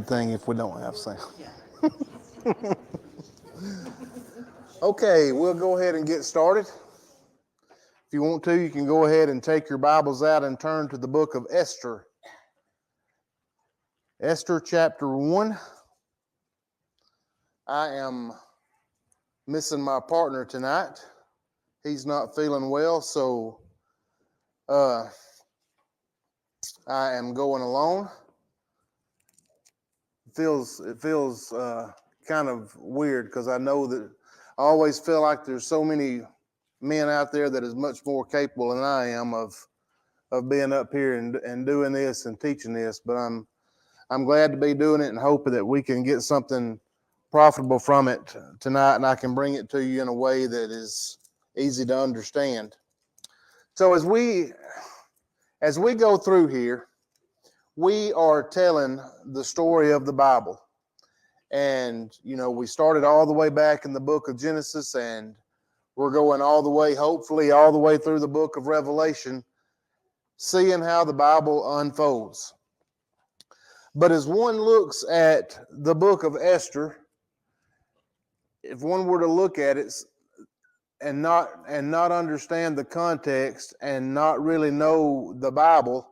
bad thing if we don't have sound. Okay, we'll go ahead and get started. If you want to, you can go ahead and take your Bibles out and turn to the book of Esther. Esther chapter 1. I am missing my partner tonight. He's not feeling well, so I am going alone. It feels kind of weird because I know that I always feel like there's so many men out there that is much more capable than I am of being up here and doing this and teaching this. But I'm glad to be doing it and hoping that we can get something profitable from it tonight, and I can bring it to you in a way that is easy to understand. So as we go through here, we are telling the story of the Bible. And, we started all the way back in the book of Genesis, and we're going all the way, hopefully, all the way through the book of Revelation, seeing how the Bible unfolds. But as one looks at the book of Esther, if one were to look at it and not understand the context and not really know the Bible,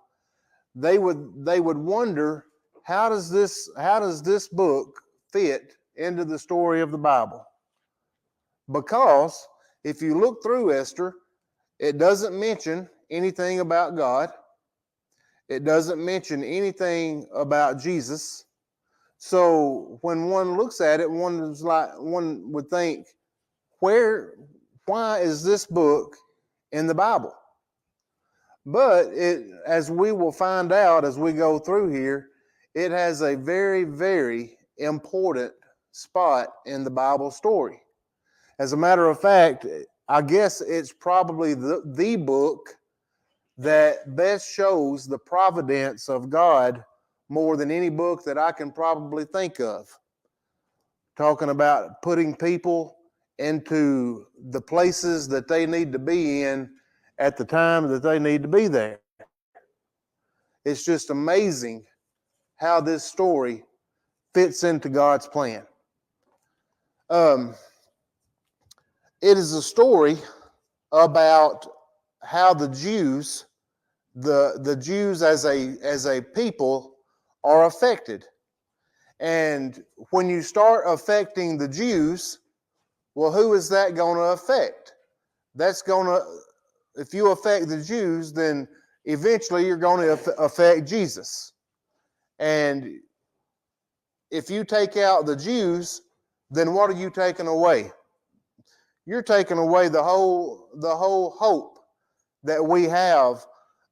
they would wonder, how does this book fit into the story of the Bible? Because if you look through Esther, it doesn't mention anything about God. It doesn't mention anything about Jesus. So when one looks at it, one would think, why is this book in the Bible? But as we will find out as we go through here, it has a very, very important spot in the Bible story. As a matter of fact, I guess it's probably the book that best shows the providence of God more than any book that I can probably think of. Talking about putting people into the places that they need to be in at the time that they need to be there. It's just amazing how this story fits into God's plan. It is a story about how the Jews as a people are affected. And when you start affecting the Jews, well, who is that going to affect? If you affect the Jews, then eventually you're going to affect Jesus. And if you take out the Jews, then what are you taking away? You're taking away the whole hope that we have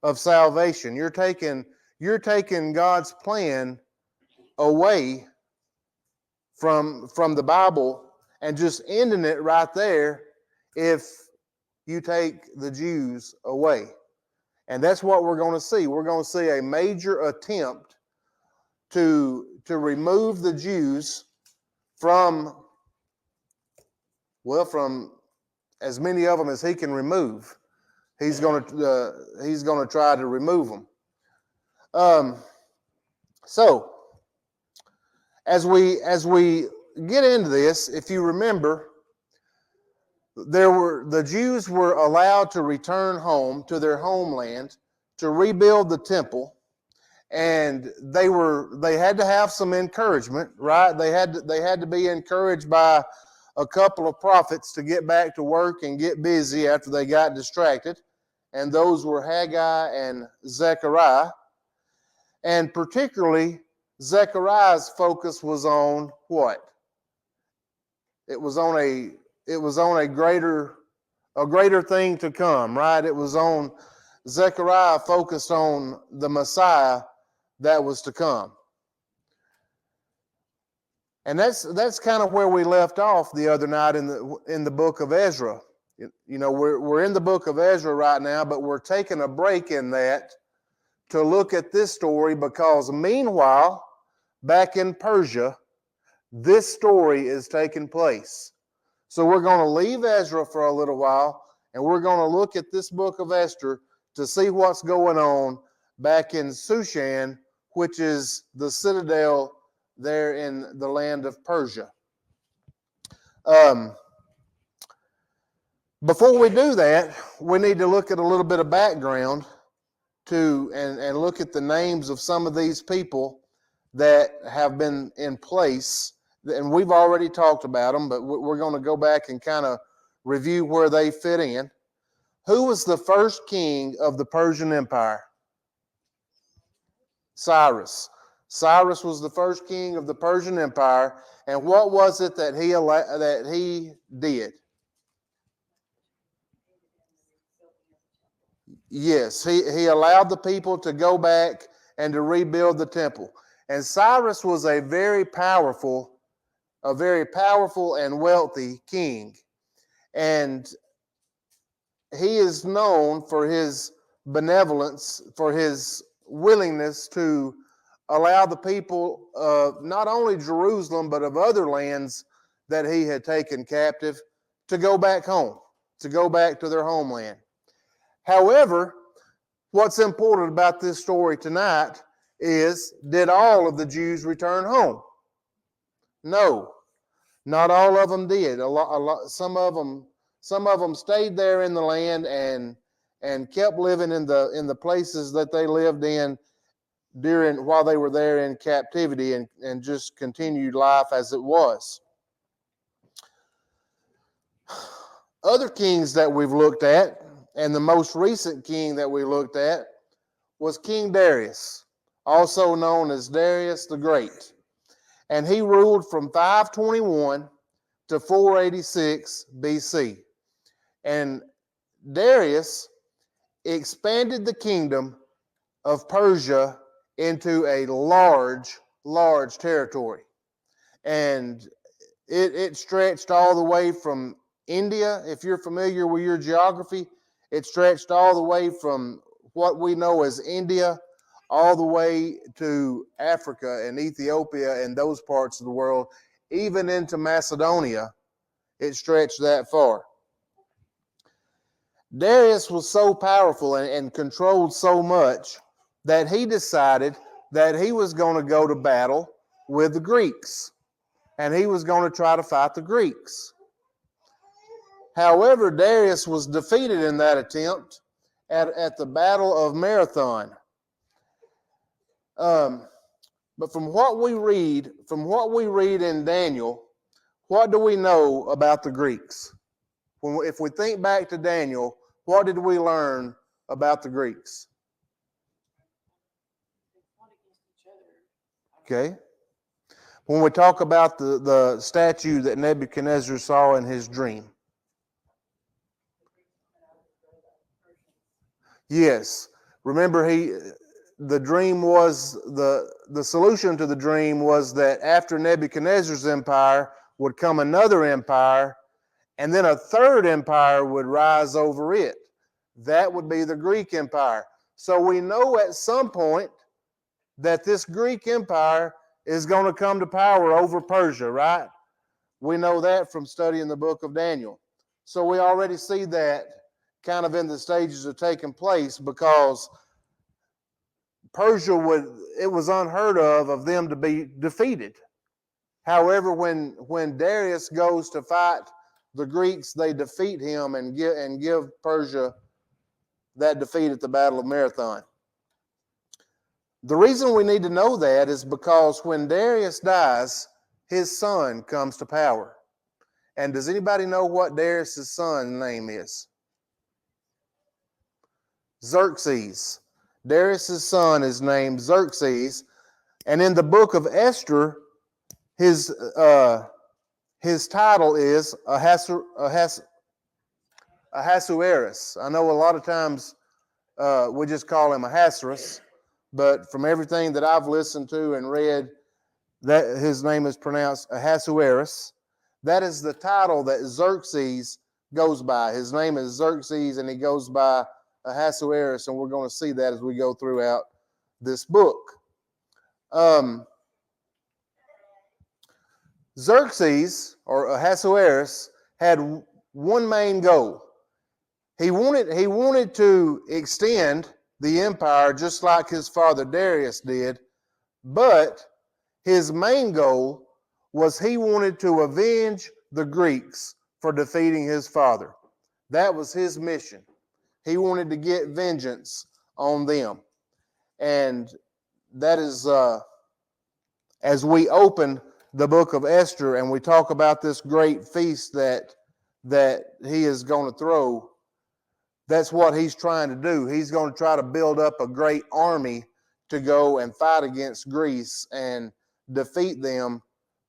of salvation. You're taking God's plan away from the Bible and just ending it right there if you take the Jews away. And that's what we're going to see. We're going to see a major attempt to remove the Jews from as many of them as he can remove. He's going to try to remove them. So as we get into this, if you remember, the Jews were allowed to return home to their homeland to rebuild the temple, and they had to have some encouragement, right? They had to be encouraged by a couple of prophets to get back to work and get busy after they got distracted, and those were Haggai and Zechariah. And particularly, Zechariah's focus was on what? It was on a greater thing to come, right? It was on Zechariah focused on the Messiah that was to come. And that's kind of where we left off the other night in the book of Ezra. We're in the book of Ezra right now, but we're taking a break in that to look at this story, because meanwhile, back in Persia, this story is taking place. So we're going to leave Ezra for a little while, and we're going to look at this book of Esther to see what's going on back in Shushan, which is the citadel there in the land of Persia. Before we do that, we need to look at a little bit of background and look at the names of some of these people that have been in place. And we've already talked about them, but we're going to go back and kind of review where they fit in. Who was the first king of the Persian Empire? Cyrus. Cyrus was the first king of the Persian Empire. And what was it that he did? Yes, he allowed the people to go back and to rebuild the temple. And Cyrus was a very powerful and wealthy king. And he is known for his benevolence, for his willingness to allow the people of not only Jerusalem, but of other lands that he had taken captive to go back home, to go back to their homeland. However, what's important about this story tonight is, did all of the Jews return home? No, not all of them did. Some of them stayed there in the land and kept living in the places that they lived in while they were there in captivity and just continued life as it was. Other kings that we've looked at, and the most recent king that we looked at was King Darius, also known as Darius the Great. And he ruled from 521 to 486 BC. And Darius expanded the kingdom of Persia into a large territory. And it stretched all the way from India. If you're familiar with your geography, it stretched all the way from what we know as India all the way to Africa and Ethiopia and those parts of the world, even into Macedonia. It stretched that far. Darius was so powerful and controlled so much that he decided that he was going to go to battle with the Greeks, and he was going to try to fight the Greeks. However, Darius was defeated in that attempt at the Battle of Marathon. But from what we read in Daniel, what do we know about the Greeks? If we think back to Daniel, what did we learn about the Greeks? Okay. When we talk about the statue that Nebuchadnezzar saw in his dream. Yes. Remember, the dream was, the solution to the dream was that after Nebuchadnezzar's empire would come another empire, and then a third empire would rise over it. That would be the Greek Empire. So we know at some point that this Greek Empire is going to come to power over Persia, right? We know that from studying the book of Daniel. So we already see that kind of in the stages of taking place, because Persia it was unheard of them to be defeated. However, when Darius goes to fight the Greeks, they defeat him and give Persia that defeat at the Battle of Marathon. The reason we need to know that is because when Darius dies, his son comes to power. And does anybody know what Darius' son's name is? Xerxes. Darius' son is named Xerxes. And in the book of Esther, his title is Ahasuerus. I know a lot of times we just call him Ahasuerus, but from everything that I've listened to and read, that his name is pronounced Ahasuerus. That is the title that Xerxes goes by. His name is Xerxes, and he goes by Ahasuerus, and we're going to see that as we go throughout this book. Xerxes, or Ahasuerus, had one main goal. He wanted to extend the empire just like his father Darius did, but His main goal was he wanted to avenge the Greeks for defeating his father. That was his mission. He wanted to get vengeance on them. And that is, as we open the book of Esther and we talk about this great feast that he is going to throw, that's what he's trying to do. He's going to try to build up a great army to go and fight against Greece and defeat them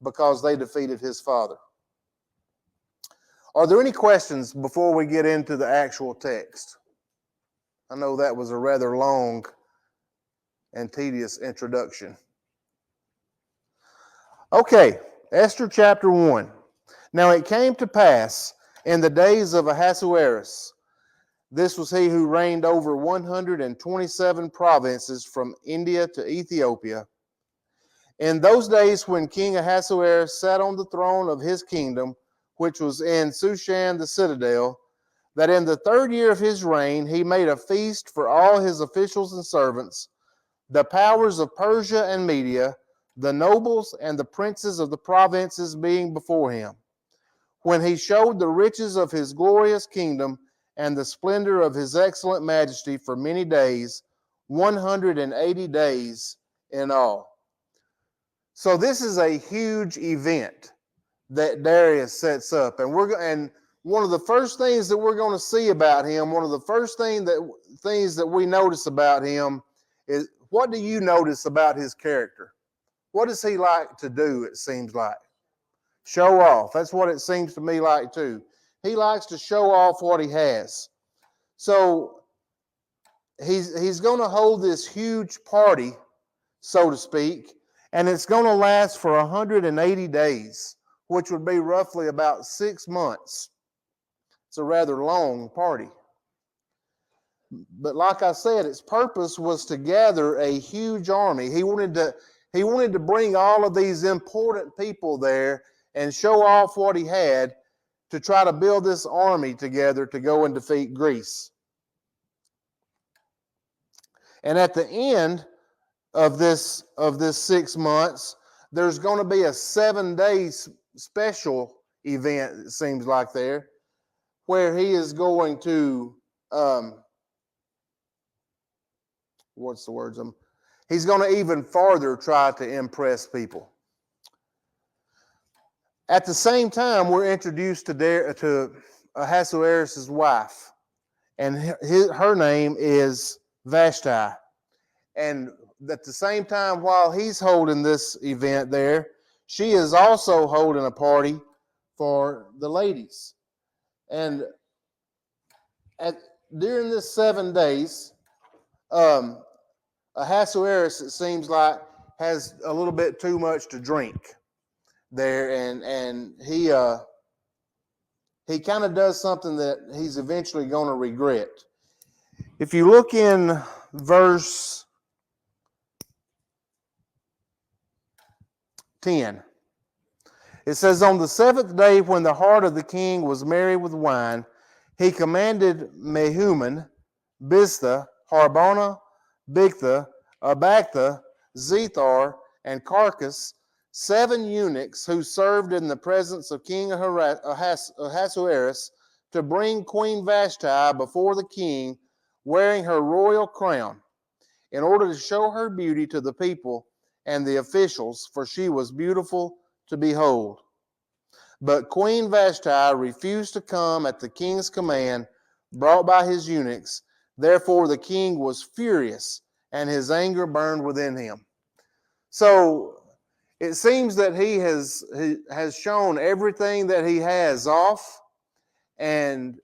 because they defeated his father. Are there any questions before we get into the actual text? I know that was a rather long and tedious introduction. Okay, Esther chapter 1. Now it came to pass in the days of Ahasuerus, this was he who reigned over 127 provinces from India to Ethiopia. In those days when King Ahasuerus sat on the throne of his kingdom, which was in Shushan the citadel, that in the 3rd year of his reign he made a feast for all his officials and servants, the powers of Persia and Media, the nobles and the princes of the provinces being before him, when he showed the riches of his glorious kingdom and the splendor of his excellent majesty for many days, 180 days in all. So this is a huge event that Darius sets up, and one of the first things that we're going to see about him, one of the first things that we notice about him is, what do you notice about his character? What does he like to do, it seems like? Show off. That's what it seems to me like too. He likes to show off what he has. So he's going to hold this huge party, so to speak, and it's going to last for 180 days, which would be roughly about 6 months. It's a rather long party. But like I said, its purpose was to gather a huge army. He wanted to bring all of these important people there and show off what he had to try to build this army together to go and defeat Greece. And at the end of this 6 months, there's going to be a 7-day special event, it seems like there, where he is going to, he's going to even farther try to impress people. At the same time, we're introduced to Ahasuerus' wife, and her name is Vashti. And at the same time, while he's holding this event there, she is also holding a party for the ladies. And during this 7 days, Ahasuerus, it seems like, has a little bit too much to drink there, and he kind of does something that he's eventually going to regret. If you look in verse 10, it says, on the 7th day, when the heart of the king was merry with wine, he commanded Mehuman, Biztha, Harbona, Bigtha, Abagtha, Zethar, and Carcass, 7 eunuchs who served in the presence of King Ahasuerus, to bring Queen Vashti before the king, wearing her royal crown, in order to show her beauty to the people and the officials, for she was beautiful to behold. But Queen Vashti refused to come at the king's command, brought by his eunuchs. Therefore the king was furious, and his anger burned within him. So it seems that he has shown everything that he has off, and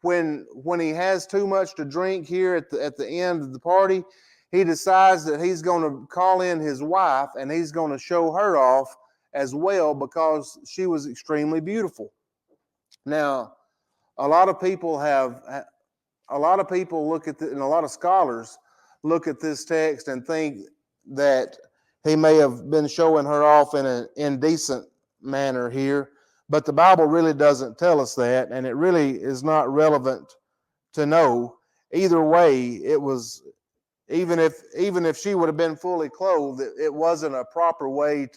when he has too much to drink here at the end of the party, he decides that he's going to call in his wife, and he's going to show her off as well, because she was extremely beautiful. Now, a lot of people look at and a lot of scholars look at this text and think that he may have been showing her off in an indecent manner here, but the Bible really doesn't tell us that, and it really is not relevant to know. Either way, it was Even if she would have been fully clothed, it wasn't a proper way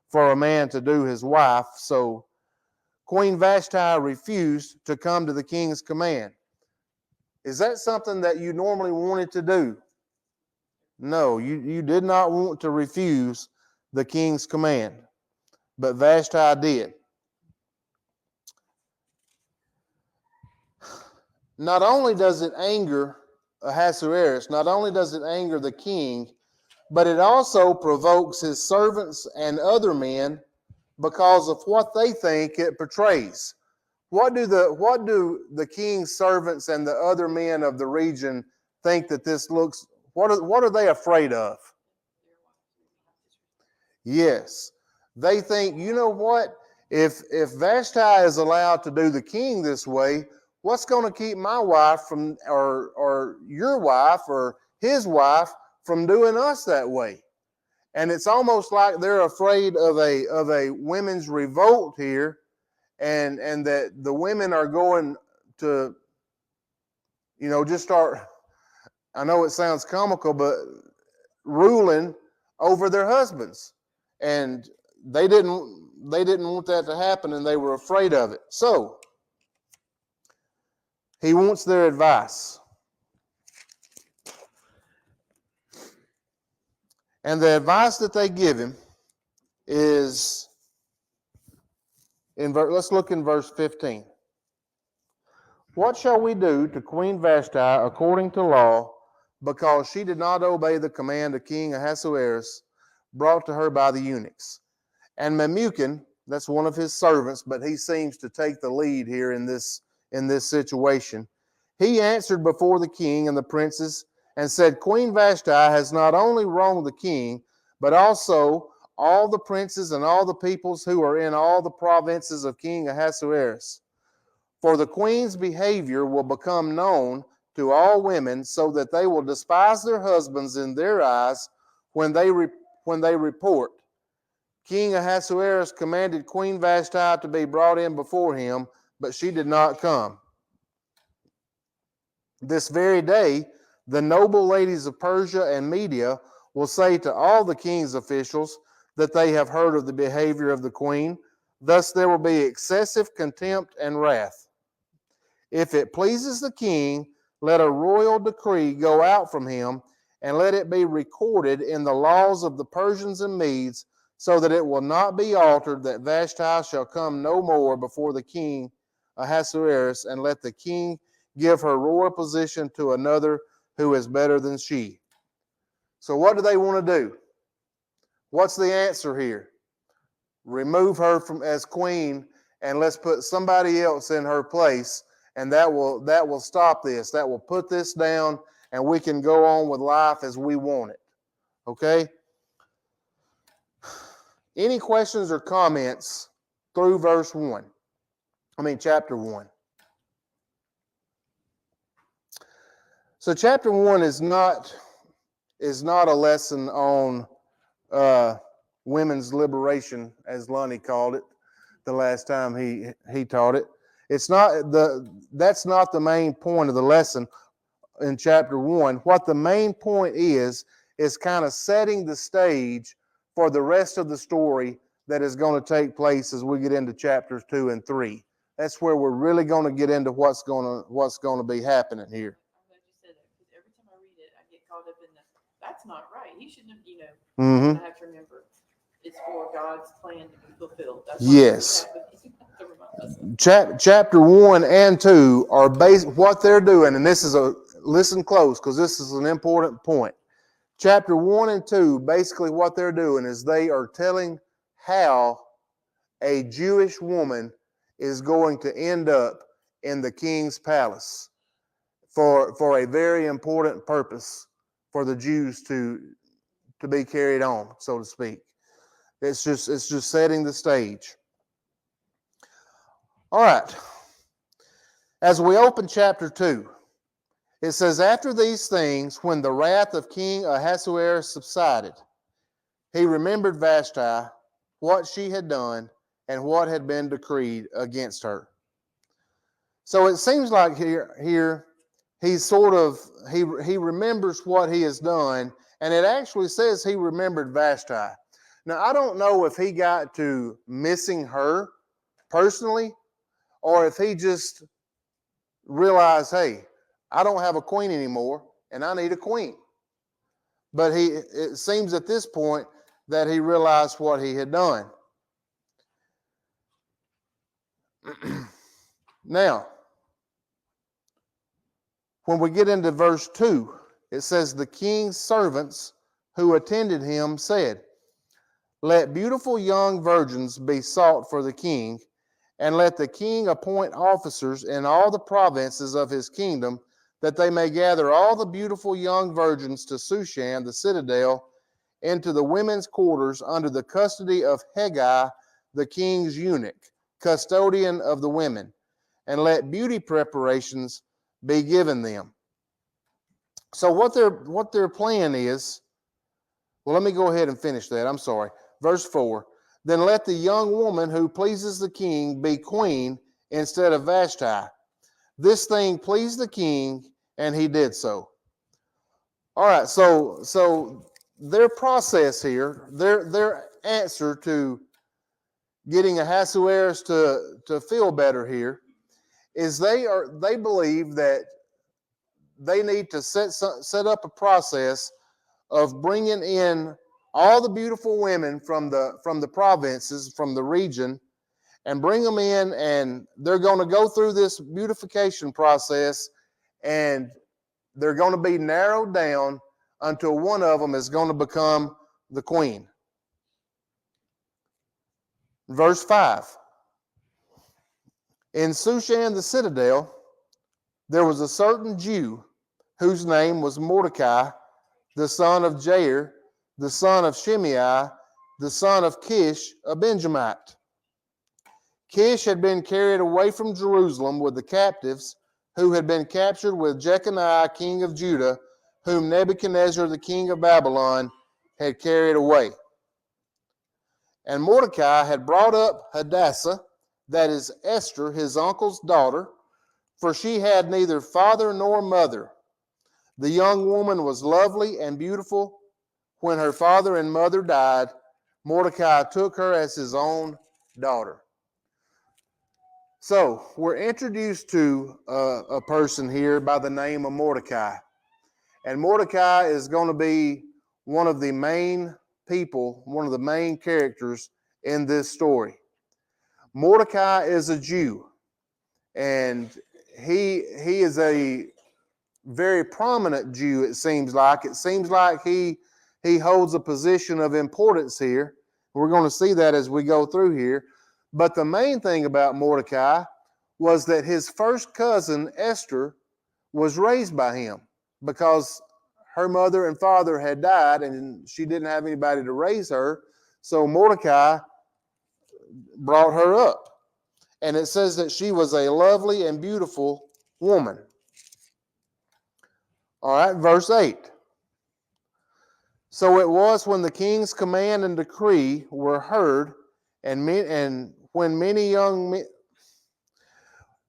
for a man to do his wife. So Queen Vashti refused to come to the king's command. Is that something that you normally wanted to do? No, you did not want to refuse the king's command, but Vashti did. Not only does it anger Ahasuerus, not only does it anger the king, but it also provokes his servants and other men because of what they think it portrays. What do the king's servants and the other men of the region think that this looks? What are they afraid of? Yes, they think, you know what? If Vashti is allowed to do the king this way, what's going to keep my wife from, or your wife or his wife from doing us that way? And it's almost like they're afraid of a women's revolt here, and that the women are going to, just start. I know it sounds comical, but ruling over their husbands, and they didn't want that to happen, and they were afraid of it. So he wants their advice. And the advice that they give him is let's look in verse 15. What shall we do to Queen Vashti according to law, because she did not obey the command of King Ahasuerus brought to her by the eunuchs? And Memucan, that's one of his servants, but he seems to take the lead here in this situation. He answered before the king and the princes and said, Queen Vashti has not only wronged the king, but also all the princes and all the peoples who are in all the provinces of King Ahasuerus. For the queen's behavior will become known to all women, so that they will despise their husbands in their eyes when they report. King Ahasuerus commanded Queen Vashti to be brought in before him, but she did not come. This very day, the noble ladies of Persia and Media will say to all the king's officials that they have heard of the behavior of the queen. Thus there will be excessive contempt and wrath. If it pleases the king, let a royal decree go out from him, and let it be recorded in the laws of the Persians and Medes, so that it will not be altered, that Vashti shall come no more before the king Ahasuerus, and let the king give her royal position to another who is better than she. So what do they want to do? What's the answer here? Remove her from as queen, and let's put somebody else in her place, and that will stop this. That will put this down, and we can go on with life as we want it. Okay? Any questions or comments through chapter 1? So chapter 1 is not a lesson on women's liberation, as Lonnie called it the last time he taught it. That's not the main point of the lesson in chapter 1. What the main point is kind of setting the stage for the rest of the story that is going to take place as we get into chapters 2 and 3. That's where we're really going to get into what's going to be happening here. I'm glad you said that, because every time I read it, I get caught up in that's not right. He shouldn't have, Mm-hmm. I have to remember it's for God's plan to be fulfilled. That's yes. Chapter 1 and 2 are what they're doing, and listen close, because this is an important point. Chapter 1 and 2, basically what they're doing is they are telling how a Jewish woman is going to end up in the king's palace for a very important purpose for the Jews to be carried on, so to speak. It's just setting the stage. All right. As we open chapter 2, it says, after these things, when the wrath of King Ahasuerus subsided, he remembered Vashti, what she had done, and what had been decreed against her. So it seems like here he remembers what he has done, and it actually says he remembered Vashti. Now, I don't know if he got to missing her personally, or if he just realized, hey, I don't have a queen anymore, and I need a queen. But it seems at this point that he realized what he had done. Now, when we get into verse 2, it says, the king's servants who attended him said, let beautiful young virgins be sought for the king, and let the king appoint officers in all the provinces of his kingdom, that they may gather all the beautiful young virgins to Shushan, the citadel, into the women's quarters under the custody of Hegai, the king's eunuch, custodian of the women, and let beauty preparations be given them. So what their plan is, well, let me go ahead and finish that. I'm sorry. Verse 4, then let the young woman who pleases the king be queen instead of Vashti. This thing pleased the king, and he did so. All right, so their process here, their answer to getting Ahasuerus to feel better here, is they believe that they need to set up a process of bringing in all the beautiful women from the provinces, from the region, and bring them in, and they're going to go through this beautification process, and they're going to be narrowed down until one of them is going to become the queen. Verse 5. In Shushan the citadel, there was a certain Jew whose name was Mordecai, the son of Jair, the son of Shimei, the son of Kish, a Benjamite. Kish had been carried away from Jerusalem with the captives who had been captured with Jeconiah, king of Judah, whom Nebuchadnezzar, the king of Babylon, had carried away. And Mordecai had brought up Hadassah, that is Esther, his uncle's daughter, for she had neither father nor mother. The young woman was lovely and beautiful. When her father and mother died, Mordecai took her as his own daughter. So we're introduced to a person here by the name of Mordecai. And Mordecai is going to be one of the main people, one of the main characters in this story. Mordecai is a Jew, and he is a very prominent Jew, it seems like. It seems like he holds a position of importance here. We're going to see that as we go through here. But the main thing about Mordecai was that his first cousin, Esther, was raised by him because her mother and father had died and she didn't have anybody to raise her. So Mordecai brought her up. And it says that she was a lovely and beautiful woman. All right, verse 8. So it was when the king's command and decree were heard,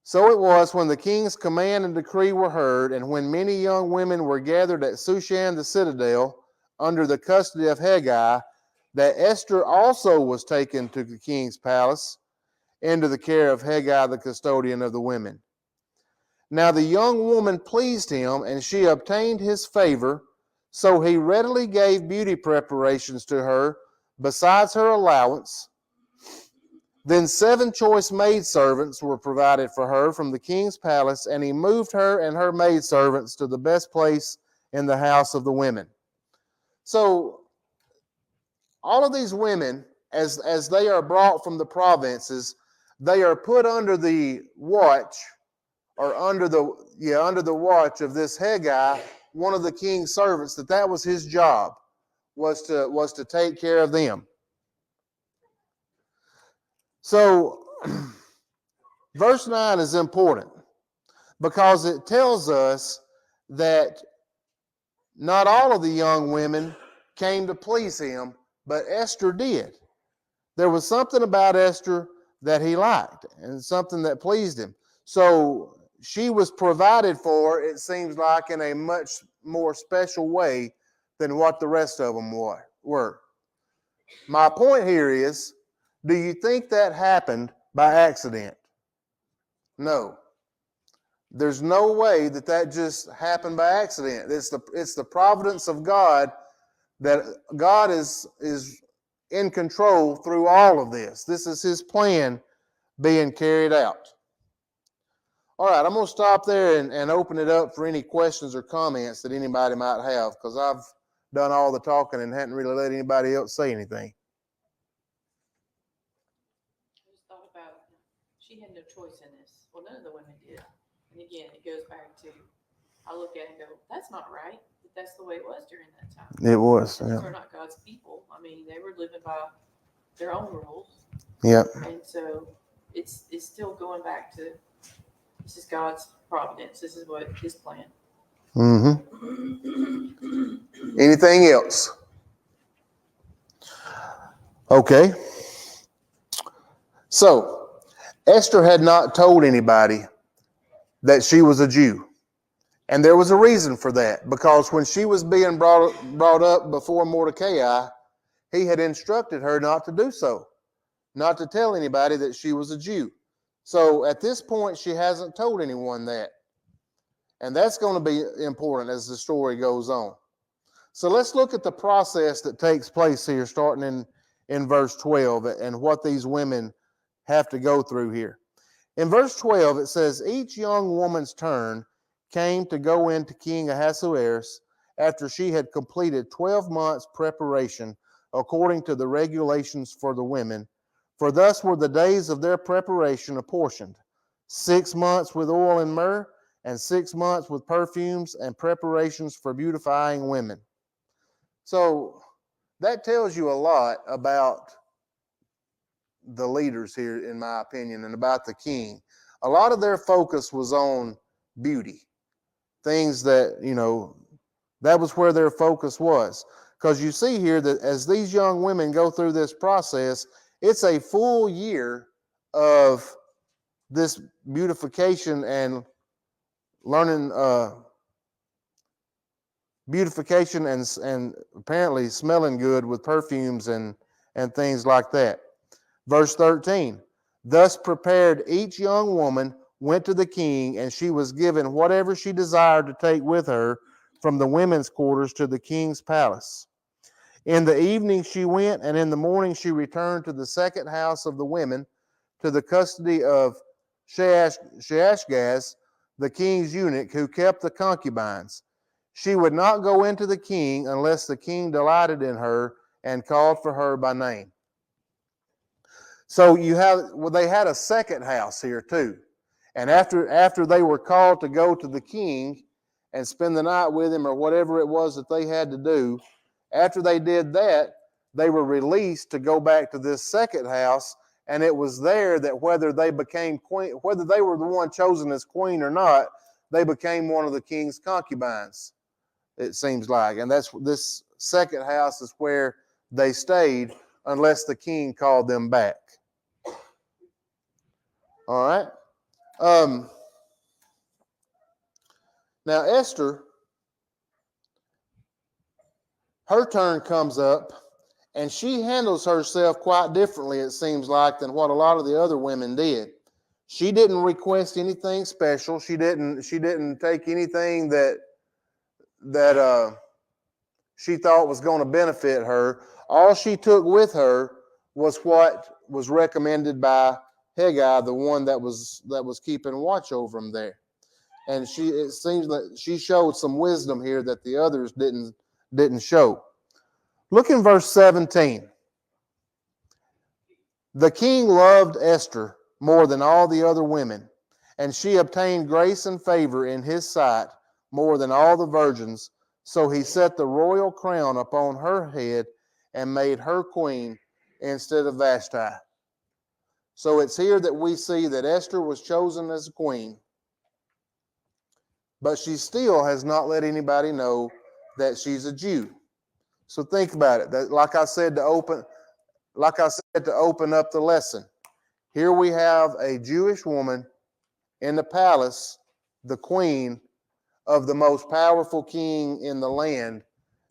So it was when the king's command and decree were heard, and when many young women were gathered at Shushan the citadel under the custody of Hegai, that Esther also was taken to the king's palace into the care of Hegai, the custodian of the women. Now the young woman pleased him, and she obtained his favor, so he readily gave beauty preparations to her, besides her allowance. Then 7 choice maidservants were provided for her from the king's palace, and he moved her and her maidservants to the best place in the house of the women. So all of these women, as they are brought from the provinces, they are put under the watch, or under the watch of this Hegai, one of the king's servants. That was his job, was to take care of them. So verse 9 is important because it tells us that not all of the young women came to please him, but Esther did. There was something about Esther that he liked and something that pleased him. So she was provided for, it seems like, in a much more special way than what the rest of them were. My point here is, do you think that happened by accident? No. There's no way that that just happened by accident. It's the providence of God, that God is in control through all of this. This is his plan being carried out. All right, I'm going to stop there and open it up for any questions or comments that anybody might have, because I've done all the talking and hadn't really let anybody else say anything. I just thought about, she had no choice in this. Well, none of the women did. And again, it goes back to, I look at it and go, that's not right. But that's the way it was during that time. It was. Those Yeah. are not God's people. I mean, they were living by their own rules. Yep. And so it's still going back to, this is God's providence. This is what his plan. Mm-hmm. Anything else? Okay. So, Esther had not told anybody that she was a Jew. And there was a reason for that, because when she was being brought up before Mordecai, he had instructed her not to do so, not to tell anybody that she was a Jew. So at this point, she hasn't told anyone that. And that's going to be important as the story goes on. So let's look at the process that takes place here, starting in verse 12, and what these women have to go through here. In verse 12, it says, each young woman's turn came to go into King Ahasuerus after she had completed 12 months' preparation according to the regulations for the women. For thus were the days of their preparation apportioned, 6 months with oil and myrrh, and 6 months with perfumes and preparations for beautifying women. So that tells you a lot about the leaders here, in my opinion, and about the king. A lot of their focus was on beauty. Things that, that was where their focus was. Because you see here that as these young women go through this process, it's a full year of this beautification and learning beautification and apparently smelling good with perfumes and things like that. Verse 13, thus prepared each young woman went to the king, and she was given whatever she desired to take with her from the women's quarters to the king's palace. In the evening she went, and in the morning she returned to the second house of the women, to the custody of Shaashgaz, the king's eunuch, who kept the concubines. She would not go into the king unless the king delighted in her and called for her by name. So they had a second house here too. And after they were called to go to the king and spend the night with him, or whatever it was that they had to do, after they did that, they were released to go back to this second house. And it was there that whether they became queen, whether they were the one chosen as queen or not, they became one of the king's concubines, it seems like. And that's this second house is where they stayed unless the king called them back. All right. Now Esther, her turn comes up, and she handles herself quite differently, it seems like, than what a lot of the other women did. She didn't request anything special. She didn't take anything that she thought was going to benefit her. All she took with her was what was recommended by Haggai, the one that was keeping watch over them there. And it seems that she showed some wisdom here that the others didn't show. Look in verse 17. The king loved Esther more than all the other women, and she obtained grace and favor in his sight more than all the virgins. So he set the royal crown upon her head and made her queen instead of Vashti. So it's here that we see that Esther was chosen as a queen, but she still has not let anybody know that she's a Jew. So think about it. That, like I said to open up the lesson, here we have a Jewish woman in the palace the queen of the most powerful king in the land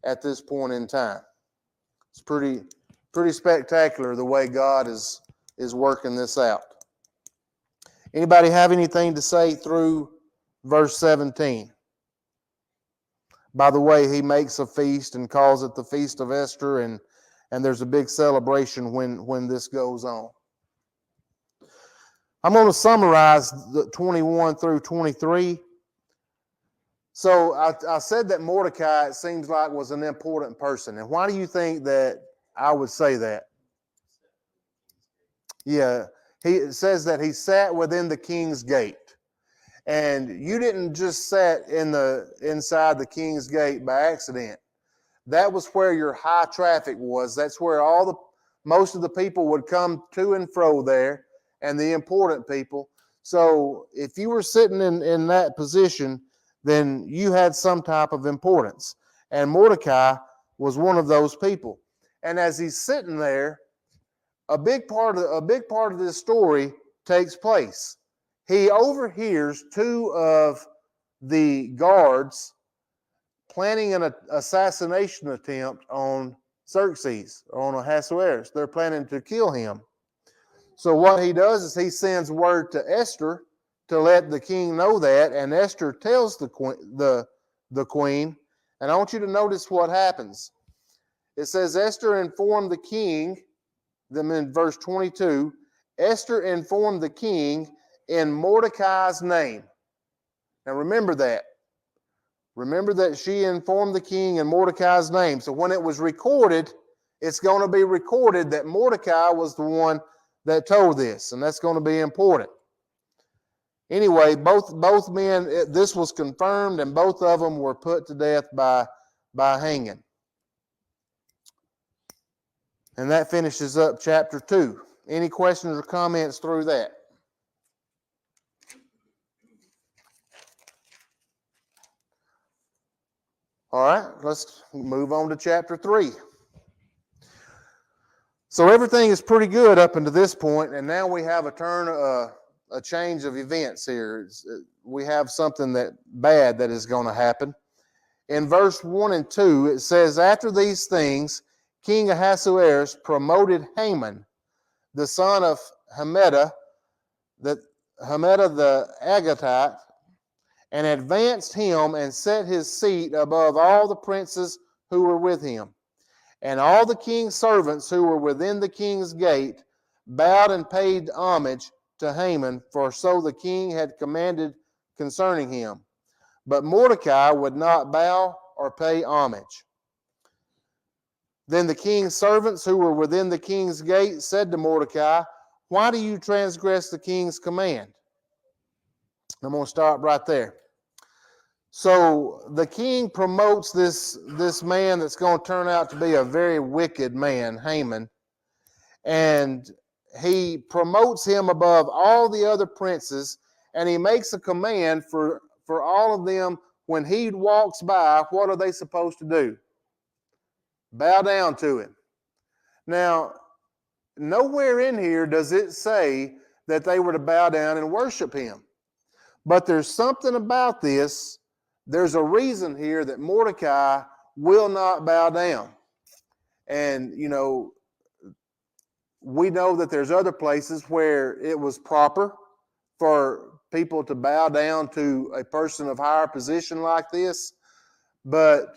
at this point in time. It's pretty spectacular the way God is working this out. Anybody have anything to say through verse 17? By the way, he makes a feast and calls it the Feast of Esther, and there's a big celebration when this goes on. I'm going to summarize the 21 through 23. So I said that Mordecai, it seems like, was an important person. And why do you think that I would say that? Yeah, it says that he sat within the king's gate. And you didn't just sit inside the king's gate by accident. That was where your high traffic was. That's where most of the people would come to and fro there, and the important people. So if you were sitting in that position, then you had some type of importance. And Mordecai was one of those people. And as he's sitting there, a big part of this story takes place. He overhears two of the guards planning an assassination attempt on Xerxes, or on Ahasuerus. They're planning to kill him. So what he does is he sends word to Esther to let the king know that, and Esther tells the queen, and I want you to notice what happens. It says, Esther informed the king, then in verse 22, Esther informed the king in Mordecai's name. Now remember that. Remember that she informed the king in Mordecai's name. So when it was recorded, it's going to be recorded that Mordecai was the one that told this, and that's going to be important. Anyway, both men, this was confirmed, and both of them were put to death by hanging. And that finishes up chapter 2. Any questions or comments through that? All right, let's move on to chapter 3. So everything is pretty good up until this point, and now we have a change of events here. We have something bad that is going to happen. In verse 1 and 2, it says, After these things, King Ahasuerus promoted Haman, the son of Hammedah the Agagite, and advanced him and set his seat above all the princes who were with him. And all the king's servants who were within the king's gate bowed and paid homage to Haman, for so the king had commanded concerning him. But Mordecai would not bow or pay homage. Then the king's servants who were within the king's gate said to Mordecai, Why do you transgress the king's command? I'm going to stop right there. So the king promotes this man that's going to turn out to be a very wicked man, Haman, and he promotes him above all the other princes, and he makes a command for all of them. When he walks by, what are they supposed to do? Bow down to him. Now, nowhere in here does it say that they were to bow down and worship him. But there's something about this. There's a reason here that Mordecai will not bow down. And, we know that there's other places where it was proper for people to bow down to a person of higher position like this. But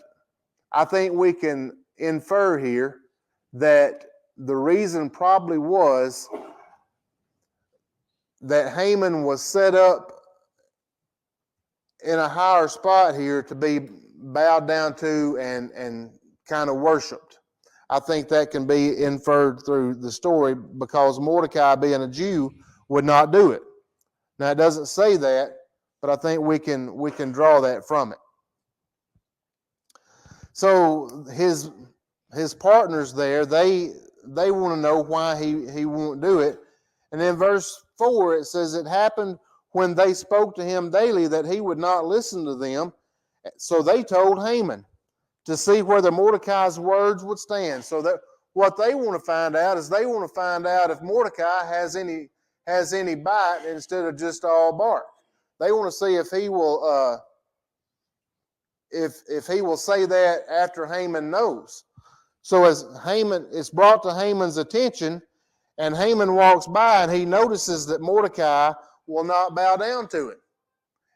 I think we can infer here that the reason probably was that Haman was set up in a higher spot here to be bowed down to and kind of worshipped. I think that can be inferred through the story, because Mordecai, being a Jew, would not do it. Now, it doesn't say that, but I think we can draw that from it. So his partners there, they want to know why he won't do it. And in verse 4, it says, It happened when they spoke to him daily that he would not listen to them. So they told Haman to see whether Mordecai's words would stand. So that what they want to find out is they want to find out if Mordecai has any bite instead of just all bark. They want to see if he will if he will say that after Haman knows. So as Haman, it's brought to Haman's attention, and Haman walks by and he notices that Mordecai will not bow down to it.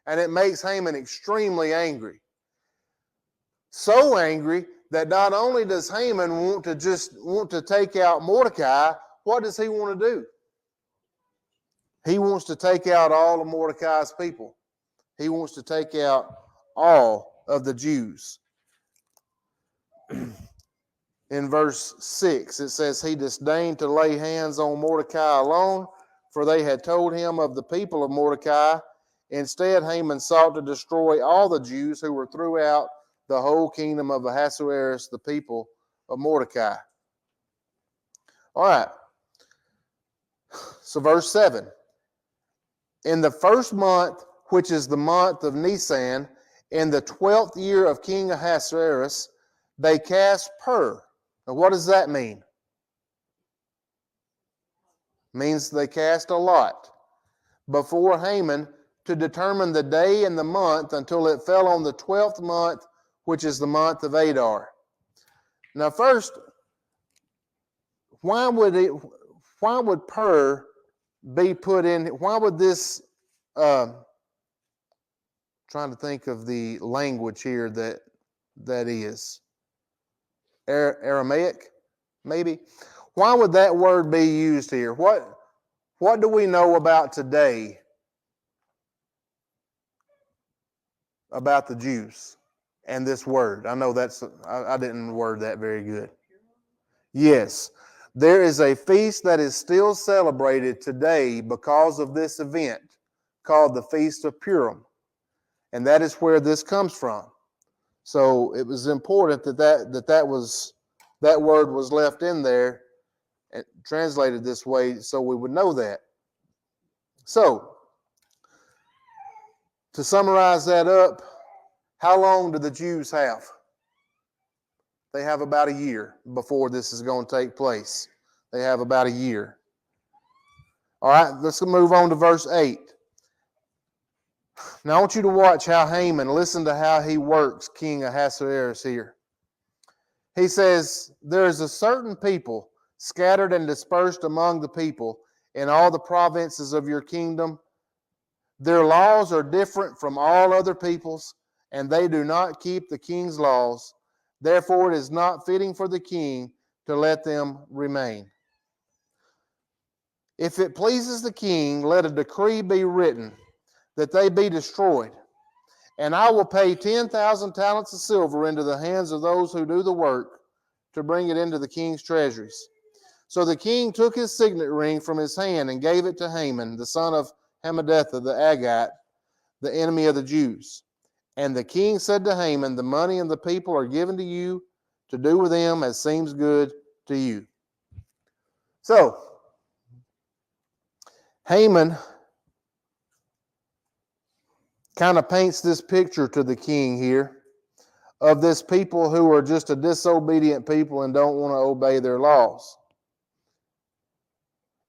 And it makes Haman extremely angry. So angry that not only does Haman want to take out Mordecai, what does he want to do? He wants to take out all of Mordecai's people. He wants to take out all of the Jews. In verse 6, it says, he disdained to lay hands on Mordecai alone, for they had told him of the people of Mordecai. Instead, Haman sought to destroy all the Jews who were throughout the whole kingdom of Ahasuerus, the people of Mordecai. All right. So verse 7. In the first month, which is the month of Nisan, in the 12th year of King Ahasuerus, they cast pur. Now, what does that mean? It means they cast a lot before Haman to determine the day and the month until it fell on the 12th month, which is the month of Adar. Now, first, why would pur be put in? Why would this? Trying to think of the language here that is Aramaic, maybe. Why would that word be used here? What do we know about today about the Jews and this word? I know I didn't word that very good. Yes, there is a feast that is still celebrated today because of this event called the Feast of Purim. And that is where this comes from. So it was important that word was left in there and translated this way so we would know that. So, to summarize that up, how long do the Jews have? They have about a year before this is going to take place. They have about a year. All right, let's move on to verse 8. Now I want you to watch how Haman, listen to how he works King Ahasuerus here. He says, there is a certain people scattered and dispersed among the people in all the provinces of your kingdom. Their laws are different from all other peoples, and they do not keep the king's laws. Therefore, it is not fitting for the king to let them remain. If it pleases the king, let a decree be written that they be destroyed. And I will pay 10,000 talents of silver into the hands of those who do the work to bring it into the king's treasuries. So the king took his signet ring from his hand and gave it to Haman, the son of Hammedatha the Agagite, the enemy of the Jews. And the king said to Haman, the money and the people are given to you to do with them as seems good to you. So, Haman kind of paints this picture to the king here of this people who are just a disobedient people and don't want to obey their laws.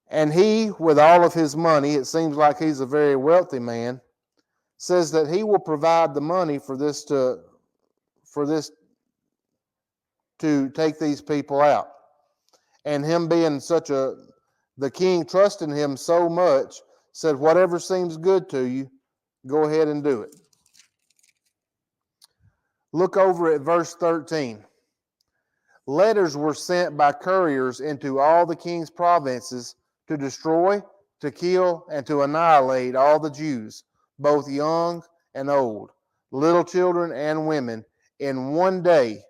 And he, with all of his money, it seems like he's a very wealthy man, says that he will provide the money for this to take these people out. And him being the king trusting him so much, said, whatever seems good to you, go ahead and do it. Look over at verse 13. Letters were sent by couriers into all the king's provinces to destroy, to kill, and to annihilate all the Jews, both young and old, little children and women, in one day,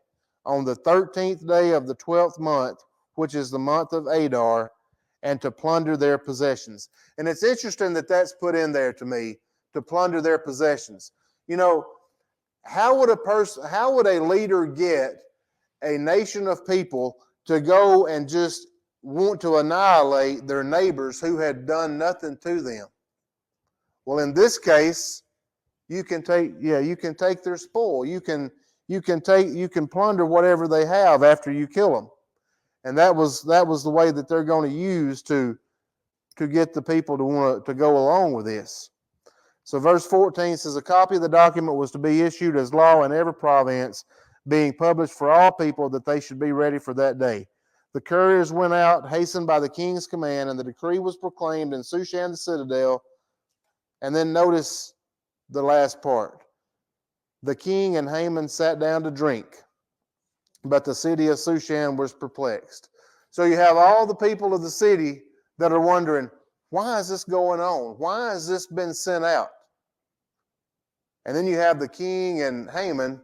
on the 13th day of the 12th month, which is the month of Adar, and to plunder their possessions. And it's interesting that that's put in there to me, to plunder their possessions. You know, how would a leader get a nation of people to go and just want to annihilate their neighbors who had done nothing to them? Well, in this case, you can take their spoil. You can plunder whatever they have after you kill them. And that was the way that they're going to use to get the people to want to go along with this. So verse 14 says, a copy of the document was to be issued as law in every province, being published for all people that they should be ready for that day. The couriers went out, hastened by the king's command, and the decree was proclaimed in Shushan the citadel. And then notice the last part. The king and Haman sat down to drink, but the city of Shushan was perplexed. So you have all the people of the city that are wondering, why is this going on? Why has this been sent out? And then you have the king and Haman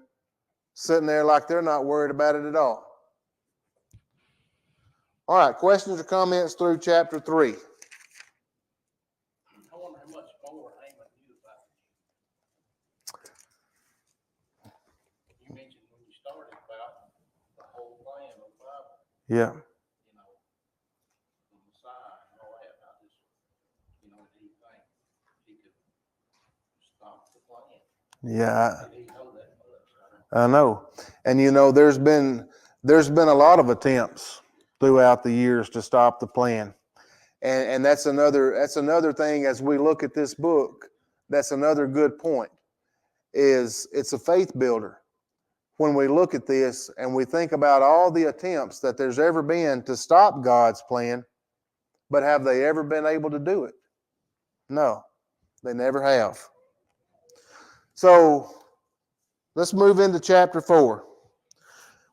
sitting there like they're not worried about it at all. All right, questions or comments through chapter 3? I wonder how much more Haman knew about it. You mentioned when you started about the whole plan of the Bible, Yeah. you know, the Messiah and all that. I just, do you think he could stop the plan? Yeah, Did he know that much? I know. And there's been a lot of attempts throughout the years to stop the plan. And that's another thing as we look at this book, that's another good point, is it's a faith builder. When we look at this and we think about all the attempts that there's ever been to stop God's plan, but have they ever been able to do it? No, they never have. So let's move into chapter 4.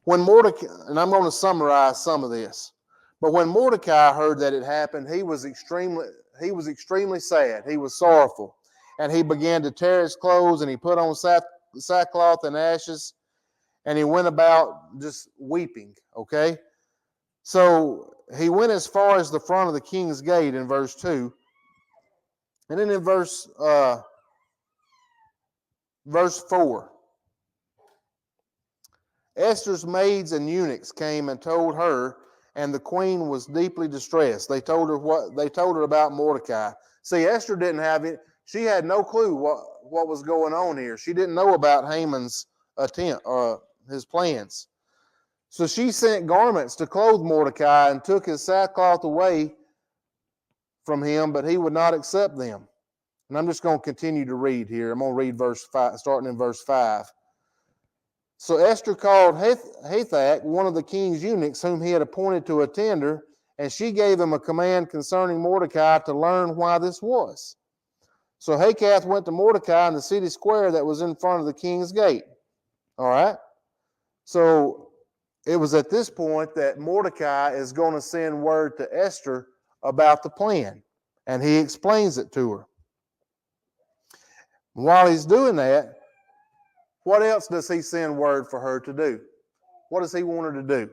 When Mordecai, and I'm going to summarize some of this, but when Mordecai heard that it happened, he was extremely sad. He was sorrowful, and he began to tear his clothes, and he put on sackcloth and ashes, and he went about just weeping. Okay, so he went as far as the front of the king's gate in verse 2, and then in verse 4. Esther's maids and eunuchs came and told her, and the queen was deeply distressed. They told her about Mordecai. See, Esther didn't have it. She had no clue what was going on here. She didn't know about Haman's attempt or his plans. So she sent garments to clothe Mordecai and took his sackcloth away from him, but he would not accept them. And I'm just going to continue to read here. I'm going to read verse 5, starting in verse 5. So Esther called Hathach, one of the king's eunuchs, whom he had appointed to attend her, and she gave him a command concerning Mordecai to learn why this was. So Hathach went to Mordecai in the city square that was in front of the king's gate. All right? So it was at this point that Mordecai is going to send word to Esther about the plan, and he explains it to her. While he's doing that, what else does he send word for her to do? What does he want her to do?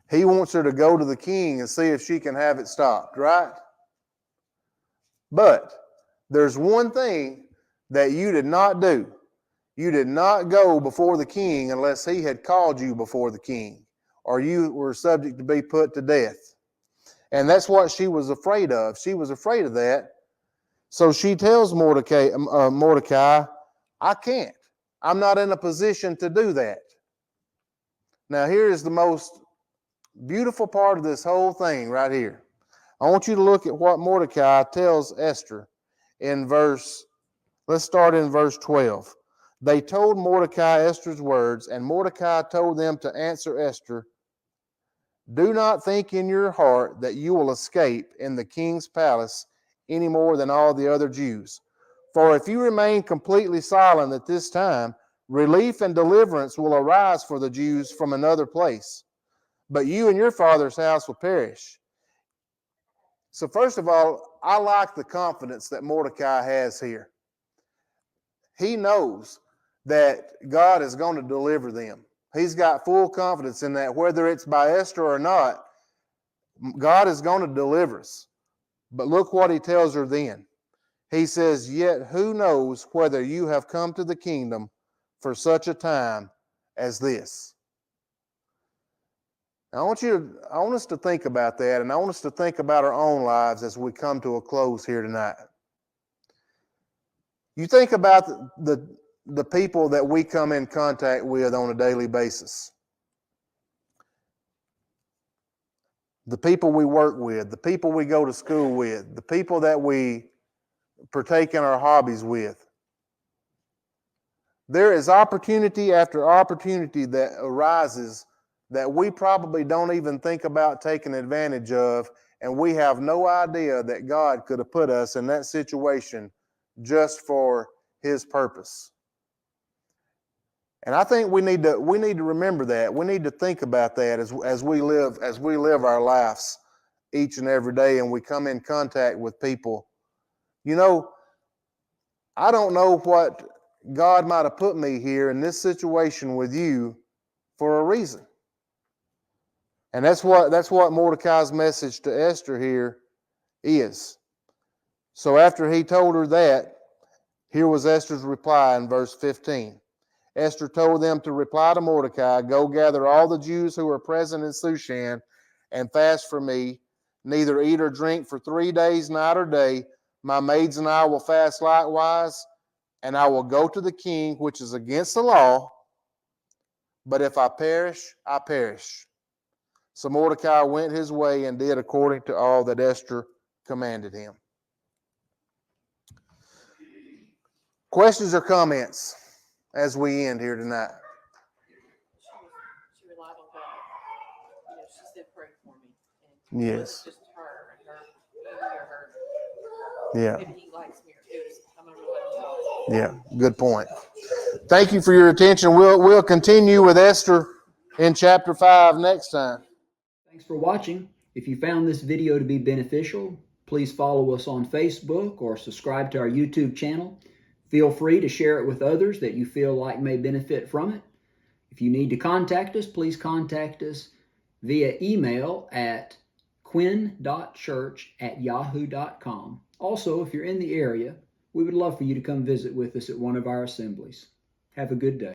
He wants her to go to the king and see if she can have it stopped, right? But there's one thing that you did not do. You did not go before the king unless he had called you before the king, or you were subject to be put to death. And that's what she was afraid of. She was afraid of that. So she tells Mordecai, I can't. I'm not in a position to do that. Now, here is the most beautiful part of this whole thing right here. I want you to look at what Mordecai tells Esther in let's start in verse 12. They told Mordecai Esther's words, and Mordecai told them to answer Esther, do not think in your heart that you will escape in the king's palace any more than all the other Jews. For if you remain completely silent at this time, relief and deliverance will arise for the Jews from another place. But you and your father's house will perish. So first of all, I like the confidence that Mordecai has here. He knows that God is going to deliver them. He's got full confidence in that, whether it's by Esther or not, God is going to deliver us. But look what he tells her then. He says, yet who knows whether you have come to the kingdom for such a time as this. Now, I want us to think about that, and I want us to think about our own lives as we come to a close here tonight. You think about the people that we come in contact with on a daily basis. The people we work with, the people we go to school with, the people that we partake in our hobbies with. There is opportunity after opportunity that arises that we probably don't even think about taking advantage of, and we have no idea that God could have put us in that situation just for His purpose. And I think we need to remember that. We need to think about that as we live our lives each and every day, and we come in contact with people. You know, I don't know what God might have put me here in this situation with you for a reason. And that's what Mordecai's message to Esther here is. So after he told her that, here was Esther's reply in verse 15. Esther told them to reply to Mordecai, "Go gather all the Jews who are present in Shushan and fast for me, neither eat or drink for 3 days, night or day. My maids and I will fast likewise, and I will go to the king, which is against the law. But if I perish, I perish." So Mordecai went his way and did according to all that Esther commanded him. Questions or comments as we end here tonight? She relied on God. You know, she said, "Pray for me." And it Yes. wasn't just her and her. Yeah. Maybe He likes me, or it was, I'm going to rely on God. Yeah. Good point. Thank you for your attention. We'll continue with Esther in chapter 5 next time. Thanks for watching. If you found this video to be beneficial, please follow us on Facebook or subscribe to our YouTube channel. Feel free to share it with others that you feel like may benefit from it. If you need to contact us, please contact us via email at quinn.church@yahoo.com. Also, if you're in the area, we would love for you to come visit with us at one of our assemblies. Have a good day.